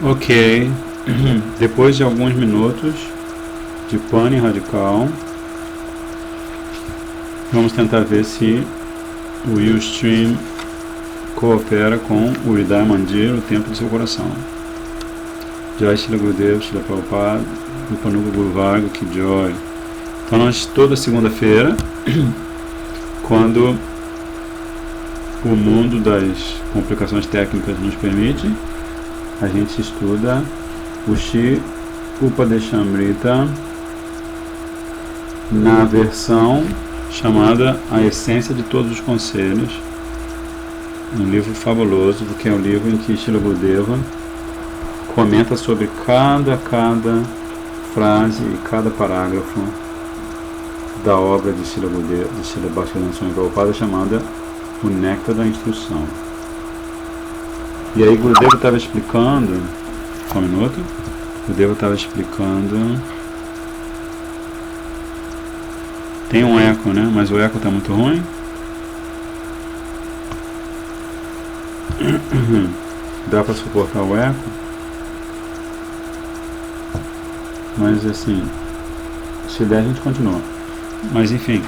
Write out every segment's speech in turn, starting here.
Ok, depois de alguns minutos de pane radical, vamos tentar ver se o Ustream coopera com o Hridaya Mandir, o templo do seu coração. Jai Shila Gurudev, Shila Prabhupada, Rupanuga Guru Varga, que joy. Então nós, toda segunda-feira, quando o mundo das complicações técnicas nos permite, a gente estuda o Shri Upadeshamrita na versão chamada A Essência de Todos os Conselhos, um livro fabuloso, porque é um livro em que Srila Gurudeva comenta sobre cada frase e cada parágrafo da obra de Srila Gurudeva, de Srila Bhaktivedanta Swami Prabhupada, chamada O Néctar da Instrução. E aí Gurudeva estava explicando, só um minuto, Gurudeva estava explicando, tem um eco, né? Mas o eco está muito ruim. Dá para suportar o eco, mas assim, se der a gente continua. Mas enfim,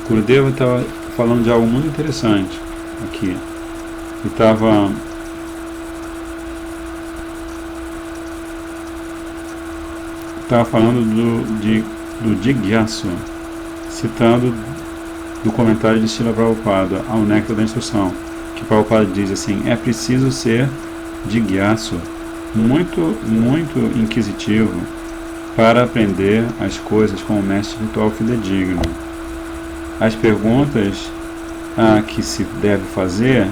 Gurudeva estava falando de algo muito interessante aqui. Ele estava falando do Jigyasu, citando do comentário de Srila Prabhupada ao Néctar da Instrução, que Prabhupada diz assim: é preciso ser Jigyasu, muito inquisitivo, para aprender as coisas com o mestre espiritual fidedigno. As perguntas que se deve fazer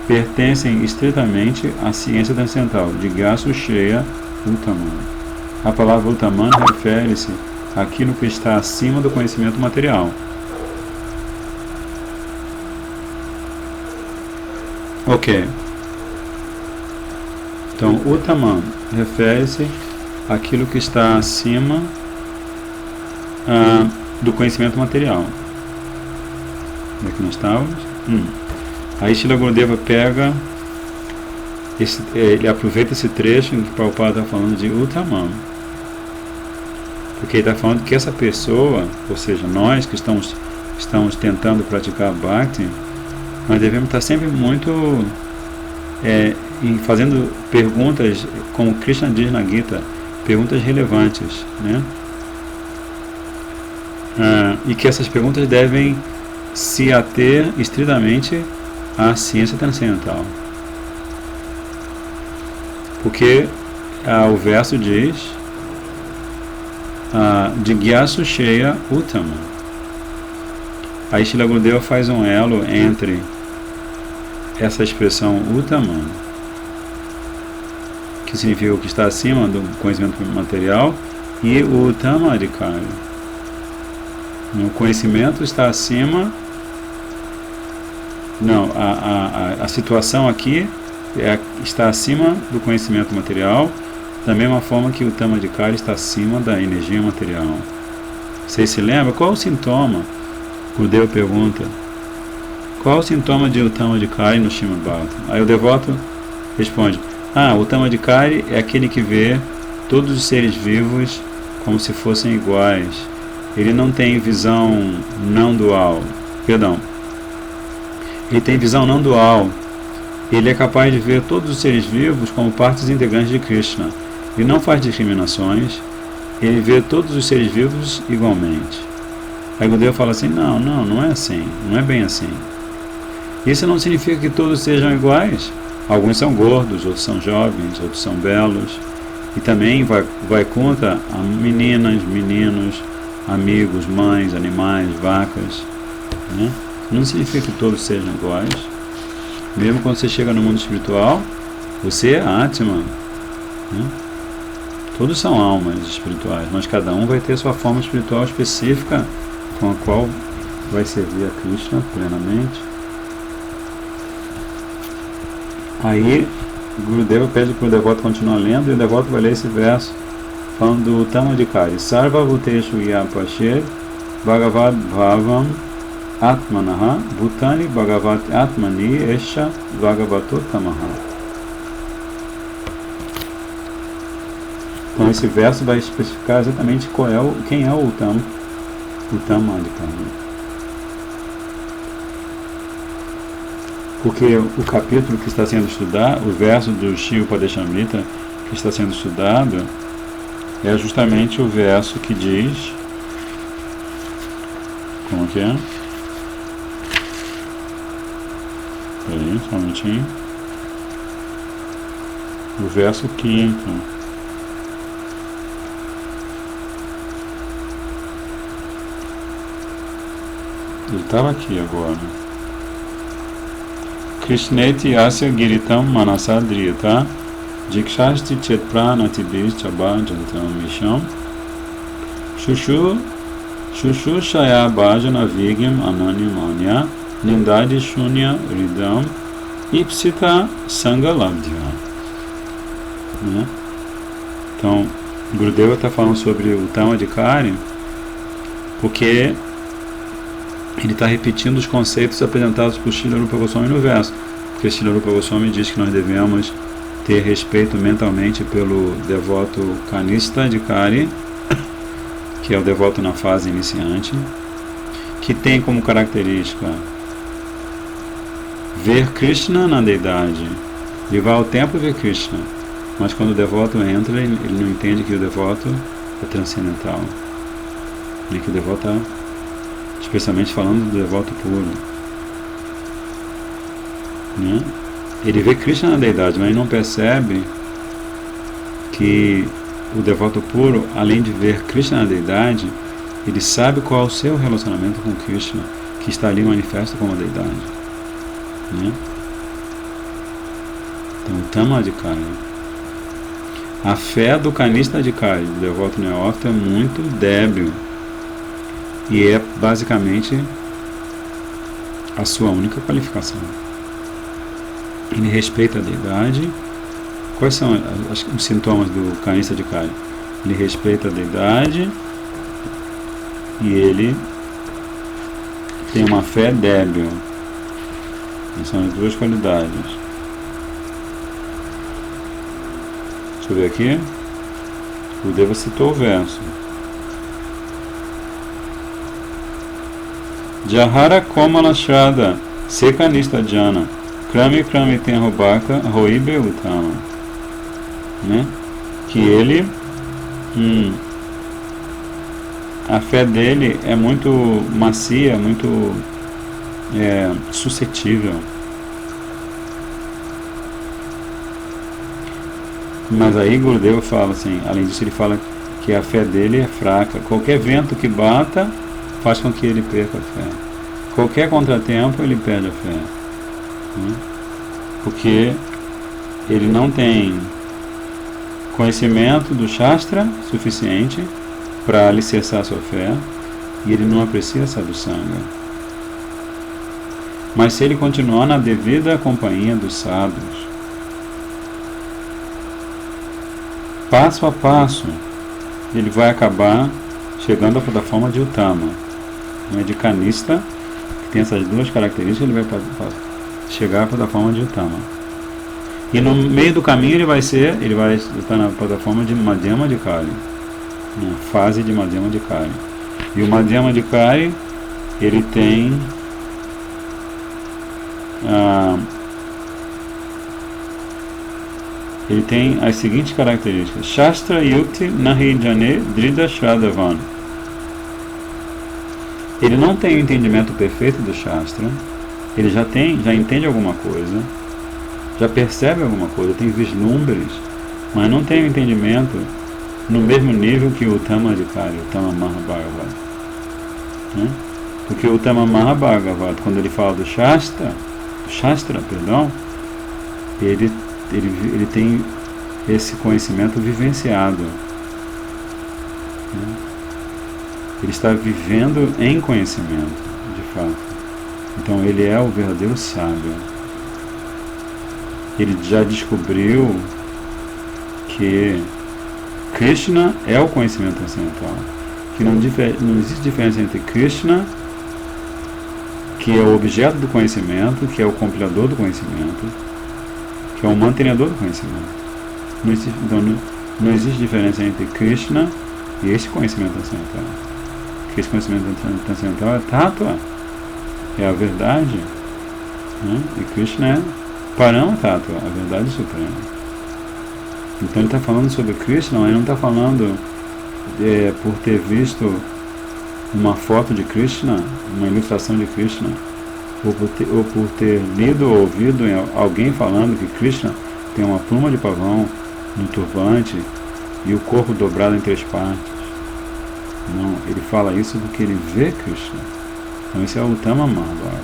pertencem estritamente à ciência transcendental, Jigyasu Shreya Uttaman. A palavra Uttaman refere-se àquilo que está acima do conhecimento material. Ok. Então, Uttaman refere-se àquilo que está acima do conhecimento material. Onde é que nós estávamos? Aí Srila Gurudeva pega, ele aproveita esse trecho em que o Prabhupada está falando de Uttaman, porque ele está falando que essa pessoa, ou seja, nós que estamos tentando praticar Bhakti, nós devemos estar sempre muito fazendo perguntas, como Krishna diz na Gita, perguntas relevantes, né? E que essas perguntas devem se ater estritamente à ciência transcendental, porque o verso diz Jigyasu Shreya Uttaman. Aí Srila Gurudeva faz um elo entre essa expressão Uttaman, que significa o que está acima do conhecimento material, e o Uttamadhikari. O conhecimento está acima. Não, a situação aqui está acima do conhecimento material, da mesma forma que o Uttamadhikari está acima da energia material. Vocês se lembram? Qual o sintoma? Gurudeva pergunta: qual o sintoma de Uttamadhikari no Srimad Bhagavatam? Aí o devoto responde: o Uttamadhikari é aquele que vê todos os seres vivos como se fossem iguais. Ele não tem visão não dual. Ele tem visão não dual. Ele é capaz de ver todos os seres vivos como partes integrantes de Krishna. Ele não faz discriminações. Ele vê todos os seres vivos igualmente. Aí Gurudeva fala assim: não é assim. Não é bem assim. Isso não significa que todos sejam iguais. Alguns são gordos, outros são jovens, outros são belos. E também vai contra a meninas, meninos, amigos, mães, animais, vacas, né? Não significa que todos sejam iguais. Mesmo quando você chega no mundo espiritual, você é Atman, né? Todos são almas espirituais, mas cada um vai ter sua forma espiritual específica com a qual vai servir a Krishna plenamente. Aí Gurudeva pede para o devoto continuar lendo, e o devoto vai ler esse verso falando do Uttamadhikari. Sarva Bhuteshu Yapashe Bhagavad Bhavam Atmanaha Bhutani Bhagavat Atmani Esha Bhagavato Tamaha. Então esse verso vai especificar exatamente quem é o Uttama Adhikari. Porque o capítulo que está sendo estudado, o verso do Shiva Padeshamrita que está sendo estudado, é justamente o verso que diz, como que é? Peraí, só um minutinho. O verso 5º. Ele estava aqui agora. Krishneti asya giritam manasadriyata dikshasti chet pranati bhichabhajantam misham shushu shaya bhajana vigyam ananyamanya nindadi shunya ridam ipsita sangalabdhya. Então, Gurudeva está falando sobre o Uttama Adhikari porque ele está repetindo os conceitos apresentados por Srila Rupa Goswami no verso, porque Srila Rupa Goswami diz que nós devemos ter respeito mentalmente pelo devoto Kanista Adhikari, que é o devoto na fase iniciante, que tem como característica ver Krishna na deidade, ele vai ao templo ver Krishna, mas quando o devoto entra, ele não entende que o devoto é transcendental, nem que o devoto é, especialmente falando do devoto puro, né? Ele vê Krishna na deidade, mas ele não percebe que o devoto puro, além de ver Krishna na deidade, ele sabe qual é o seu relacionamento com Krishna, que está ali manifesto como a deidade, né? Então, Uttama Adhikari. A fé do Kanista Adhikari, do devoto neófito, é muito débil e é basicamente a sua única qualificação. Ele respeita a deidade. Quais são os sintomas do Kanista Adhikari? Ele respeita a deidade e ele tem uma fé débil. Essas são as duas qualidades. Deixa eu ver aqui. O Deva citou o verso. Jahara Komala Shraddha Sekanista Jana Krami Krami Tenrobaka Roibe Uttama, né? Que ele a fé dele é muito macia, muito suscetível. Mas aí Gurudeva fala assim, além disso ele fala que a fé dele é fraca. Qualquer vento que bata faz com que ele perca a fé. Qualquer contratempo ele perde a fé, né? Porque ele não tem conhecimento do Shastra suficiente para alicerçar sua fé e ele não aprecia a sadhusanga. Mas se ele continuar na devida companhia dos sadhus, passo a passo, ele vai acabar chegando à plataforma de Uttama, né, de Kanista, que tem essas duas características. Ele vai chegar à plataforma de Uttama. E no meio do caminho ele vai estar na plataforma de Madhyama Adhikari, na fase de Madhyama Adhikari. E o Madhyama Adhikari, ele tem as seguintes características: Shastra Yukti Nahi Jane Drida Shraddhavan. Ele não tem o entendimento perfeito do Shastra, ele já entende alguma coisa, já percebe alguma coisa, tem vislumbres, mas não tem o entendimento no mesmo nível que o Uttama Adhikari, o Uttama Mahabhagavat, né? Porque o Uttama Mahabhagavat, quando ele fala do Shastra, ele tem esse conhecimento vivenciado, né? Ele está vivendo em conhecimento, de fato. Então ele é o verdadeiro sábio. Ele já descobriu que Krishna é o conhecimento transcendental, que não existe diferença entre Krishna, que é o objeto do conhecimento, que é o compilador do conhecimento, que é o mantenedor do conhecimento. Não existe, então, Não existe diferença entre Krishna e esse conhecimento transcendental. Porque esse conhecimento transcendental é Tattva, é a verdade, né? E Krishna é Parama Tattva, a verdade suprema. Então ele está falando sobre Krishna, mas não está falando por ter visto uma foto de Krishna, uma ilustração de Krishna, ou por ter lido ou ouvido alguém falando que Krishna tem uma pluma de pavão no turbante e o corpo dobrado em 3 partes. Não, ele fala isso porque ele vê Krishna. Então esse é o Uttama Mahabharata,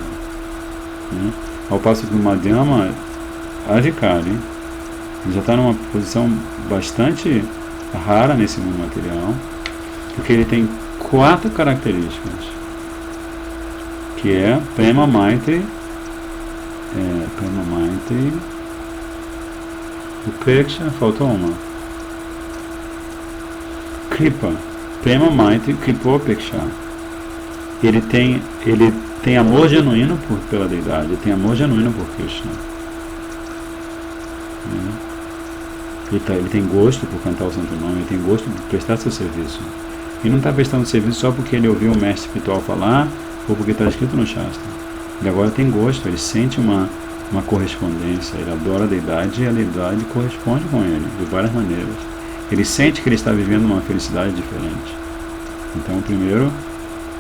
né? Ao passo que o Madhyama Adhikari, ele já está numa posição bastante rara nesse mundo material, porque ele tem 4 características, que é Prema Maitri, Upeksha, faltou uma, Kripa, Prema Maitri, Kripa Upeksha. Ele tem amor genuíno pela deidade, ele tem amor genuíno por Krishna. Ele tem gosto por cantar o santo nome, ele tem gosto por prestar seu serviço. E não está prestando serviço só porque ele ouviu o mestre espiritual falar ou porque está escrito no Shastra. Ele agora tem gosto, ele sente uma correspondência, ele adora a deidade e a deidade corresponde com ele de várias maneiras. Ele sente que ele está vivendo uma felicidade diferente. Então, primeiro,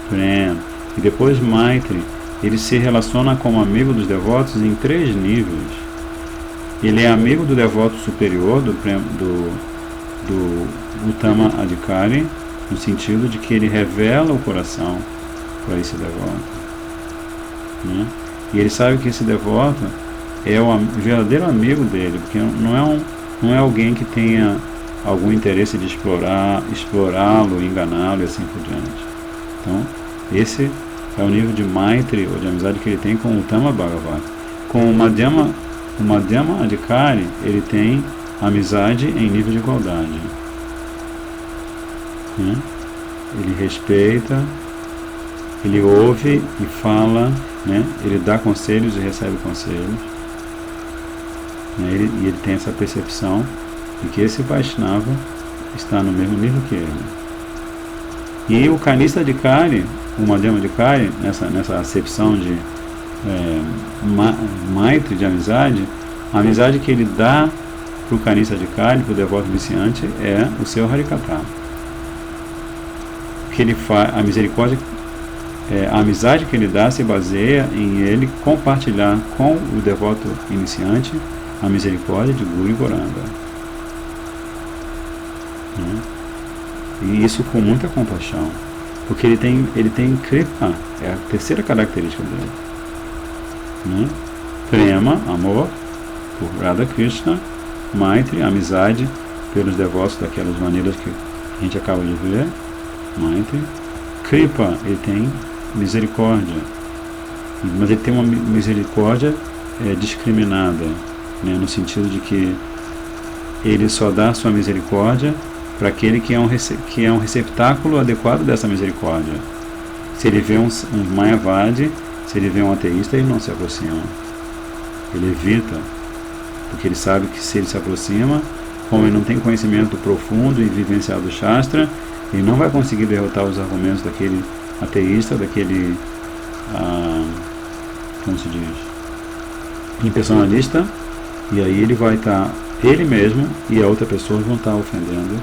Prem, e depois Maitri. Ele se relaciona como amigo dos devotos em 3 níveis. Ele é amigo do devoto superior, do Uttama Adhikari, no sentido de que ele revela o coração para esse devoto, né? E ele sabe que esse devoto é o verdadeiro amigo dele, porque não é alguém que tenha algum interesse de explorá-lo, enganá-lo e assim por diante. Então, esse é o nível de Maitri, ou de amizade que ele tem com o Uttama Bhagavata. Com o Madhyama Adhikari, ele tem amizade em nível de igualdade, né? Ele respeita, ele ouve e fala, né? Ele dá conselhos e recebe conselhos, né? E ele tem essa percepção de que esse Vaishnava está no mesmo nível que ele. E o Kanista Adhikari, o Madhyama Adhikari, nessa acepção de Maitri, de amizade, a amizade que ele dá para o Kanista Adhikari, para o devoto iniciante, é o seu Harikatha. Que ele faz, a misericórdia, a amizade que ele dá se baseia em ele compartilhar com o devoto iniciante a misericórdia de Guru e Goranga, né? E isso com muita compaixão, porque ele tem Kripa, é a terceira característica dele, né? Prema, amor por Radha Krishna, Maitri, amizade pelos devotos daquelas maneiras que a gente acaba de ver, Maitri. Kripa, ele tem misericórdia, mas ele tem uma misericórdia discriminada, né, no sentido de que ele só dá sua misericórdia para aquele que é um receptáculo adequado dessa misericórdia. Se ele vê um Mayavadi, se ele vê um ateísta, ele não se aproxima, ele evita, porque ele sabe que se ele se aproxima, como ele não tem conhecimento profundo e vivenciado do Shastra, ele não vai conseguir derrotar os argumentos daquele ateísta, daquele, como se diz, impersonalista, e aí ele vai estar, ele mesmo e a outra pessoa vão estar ofendendo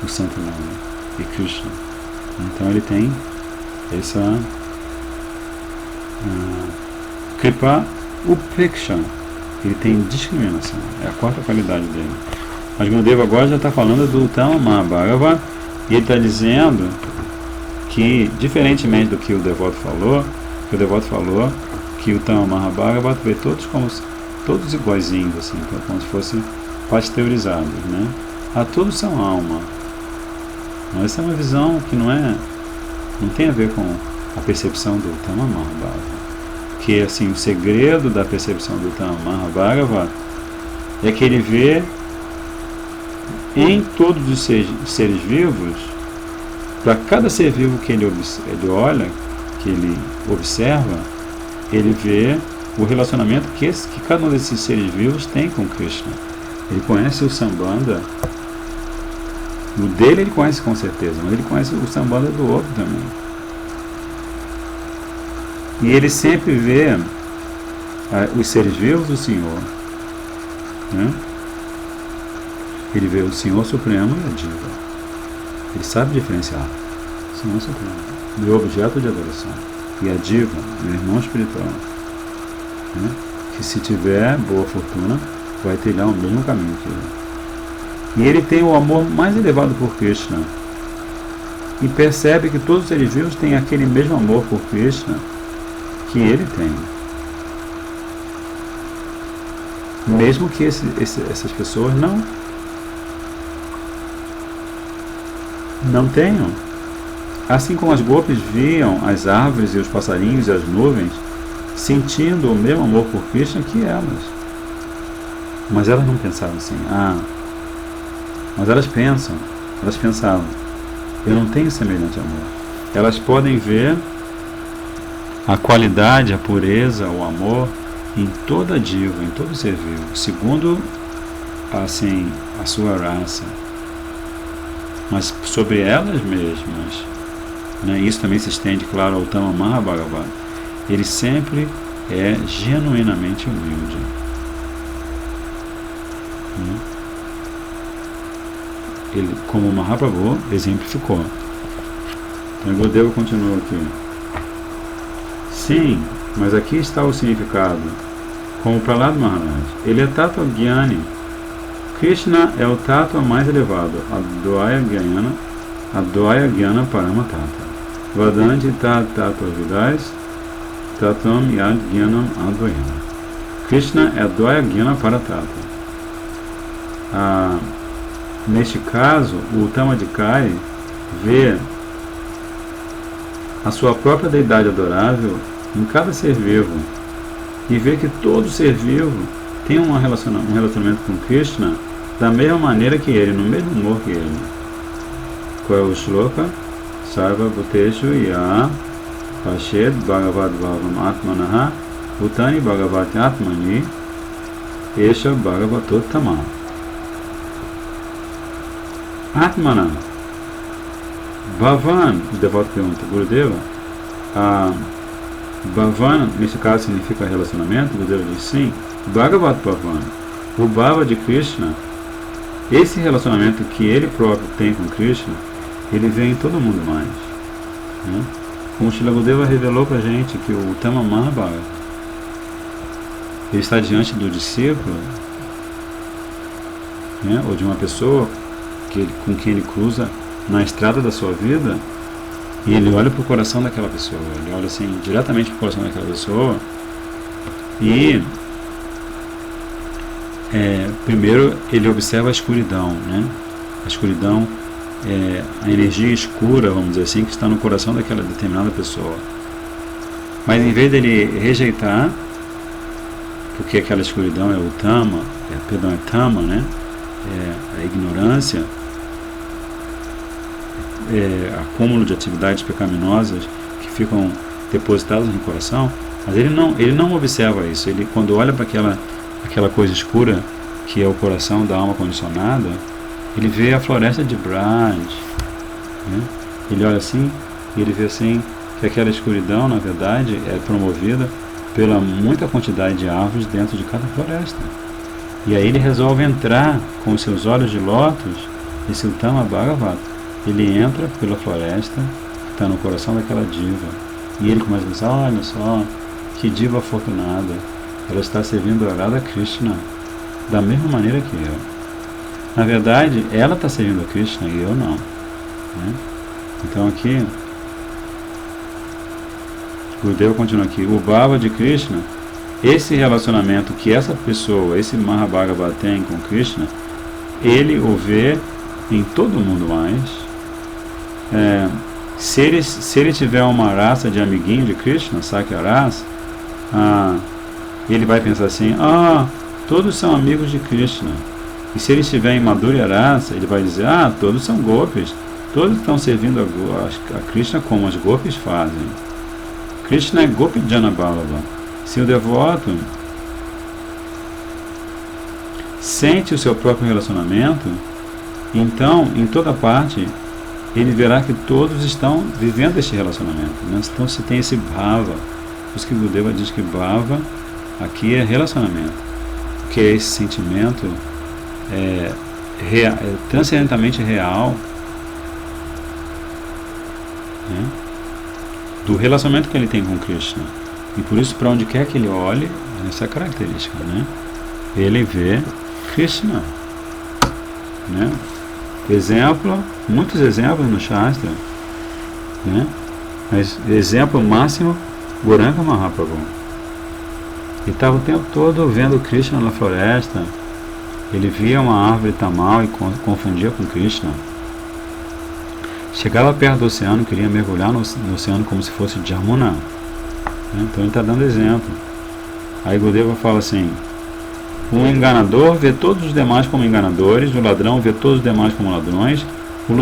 o santo nome e Krishna. Então ele tem essa Kripa Upeksha, ele tem discriminação, é a 4ª qualidade dele. Mas Gurudeva agora já está falando do Uttama Mahabharata, e ele está dizendo que, diferentemente do que o devoto falou, que o Uttama Mahabharata vê todos iguaizinhos, assim, como se fossem pasteurizados, né? Todos são alma. Mas essa é uma visão que não tem a ver com a percepção do Uttama Mahabharata. Que, assim, o segredo da percepção do Uttama Mahabharata é que ele vê em todos os seres vivos, para cada ser vivo que ele olha, que ele observa, ele vê o relacionamento que cada um desses seres vivos tem com Krishna. Ele conhece o Sambandha O dele ele conhece com certeza, mas ele conhece o Sambandha do outro também. E ele sempre vê os seres vivos do Senhor, né? Ele vê o Senhor Supremo e a Diva. Ele sabe diferenciar o Senhor Supremo, meu objeto de adoração, e a Diva, meu irmão espiritual, né? Que se tiver boa fortuna, vai trilhar o mesmo caminho que ele. E ele tem o amor mais elevado por Krishna. E percebe que todos os seres vivos têm aquele mesmo amor por Krishna que ele tem. Mesmo que essas pessoas não tenham. Assim como as gopis viam as árvores e os passarinhos e as nuvens, sentindo o mesmo amor por Krishna que elas. Mas elas não pensavam assim, mas elas pensavam, eu não tenho semelhante amor. Elas podem ver a qualidade, a pureza, o amor em toda diva, em todo ser vivo, segundo assim, a sua raça. Mas sobre elas mesmas, né, isso também se estende, claro, ao Tama Mahabhagavata. Ele sempre é genuinamente humilde. Ele, como o Mahaprabhu exemplificou. Então, Gurudeva continua aqui. Sim, mas aqui está o significado. Como Prahlad Maharaj, ele é Tattva Gyani. Krishna é o Tattva mais elevado, Advaya Gyana Parama Tattva. Vadanti Tattva Vidais Tattvam Yad Gyanam Advayana. Krishna é Advaya Gyana Paratattva. Neste caso, o Tamadikari vê a sua própria deidade adorável em cada ser vivo e vê que todo ser vivo tem um relacionamento com Krishna da mesma maneira que ele, no mesmo humor que ele. Qual é o shloka? Sarva Bhuteshu Ya Pashed Bhagavad Bhavam Atmanaha Bhutani Bhagavati Atmani Esha Bhagavatottama. Atmana Bhavan, o devoto pergunta, Gurudeva, Bhavan, nesse caso, significa relacionamento? Gurudeva diz sim. Bhagavat Bhavan, o Bhava de Krishna, esse relacionamento que ele próprio tem com Krishna, ele vê em todo mundo mais, né? Como Srila Gurudeva revelou para a gente que o Tama Mahabhagavata, ele está diante do discípulo, né? Ou de uma pessoa com quem ele cruza na estrada da sua vida, e ele olha para o coração daquela pessoa, ele olha assim diretamente para o coração daquela pessoa e primeiro ele observa a escuridão, né? A escuridão é a energia escura, vamos dizer assim, que está no coração daquela determinada pessoa. Mas em vez dele rejeitar, porque aquela escuridão é o tama, é tama, né? É a ignorância, acúmulo de atividades pecaminosas que ficam depositadas no coração, mas ele não observa isso. Ele, quando olha para aquela coisa escura que é o coração da alma condicionada, ele vê a floresta de Braj, né? Ele olha assim e ele vê assim que aquela escuridão, na verdade, é promovida pela muita quantidade de árvores dentro de cada floresta. E aí ele resolve entrar com os seus olhos de lótus, esse Uttama Bhagavata. Ele entra pela floresta que está no coração daquela diva. E ele começa a pensar, olha só, que diva afortunada. Ela está servindo a Radha Krishna da mesma maneira que eu. Na verdade, ela está servindo a Krishna e eu não, né? Então aqui, Gurudeva continua aqui, o Bhava de Krishna, esse relacionamento que essa pessoa, esse Mahabhagavata tem com Krishna, ele o vê em todo mundo mais. Se ele tiver uma raça de amiguinho de Krishna, Sakya Rasa, ele vai pensar assim, todos são amigos de Krishna. E se ele estiver em Madhurya Rasa, ele vai dizer, todos são gopis, todos estão servindo a Krishna como as gopis fazem. Krishna é Gopi Jana Ballabha. Se o devoto sente o seu próprio relacionamento, Então, em toda parte, ele verá que todos estão vivendo este relacionamento. Né? Então, se tem esse bhava, por isso que Gurudeva diz que bhava aqui é relacionamento, que é esse sentimento transcendentalmente real, né? Do relacionamento que ele tem com Krishna. E por isso, para onde quer que ele olhe, essa é a característica, né? Ele vê Krishna, né? Muitos exemplos no Shastra, né? Mas exemplo máximo, Gauranga Mahaprabhu. Ele estava o tempo todo vendo Krishna na floresta. Ele via uma árvore tamal e confundia com Krishna. Chegava perto do oceano, queria mergulhar no oceano como se fosse Jamuna. Né? Então ele está dando exemplo. Aí Gurudeva fala assim: o enganador vê todos os demais como enganadores, o ladrão vê todos os demais como ladrões, o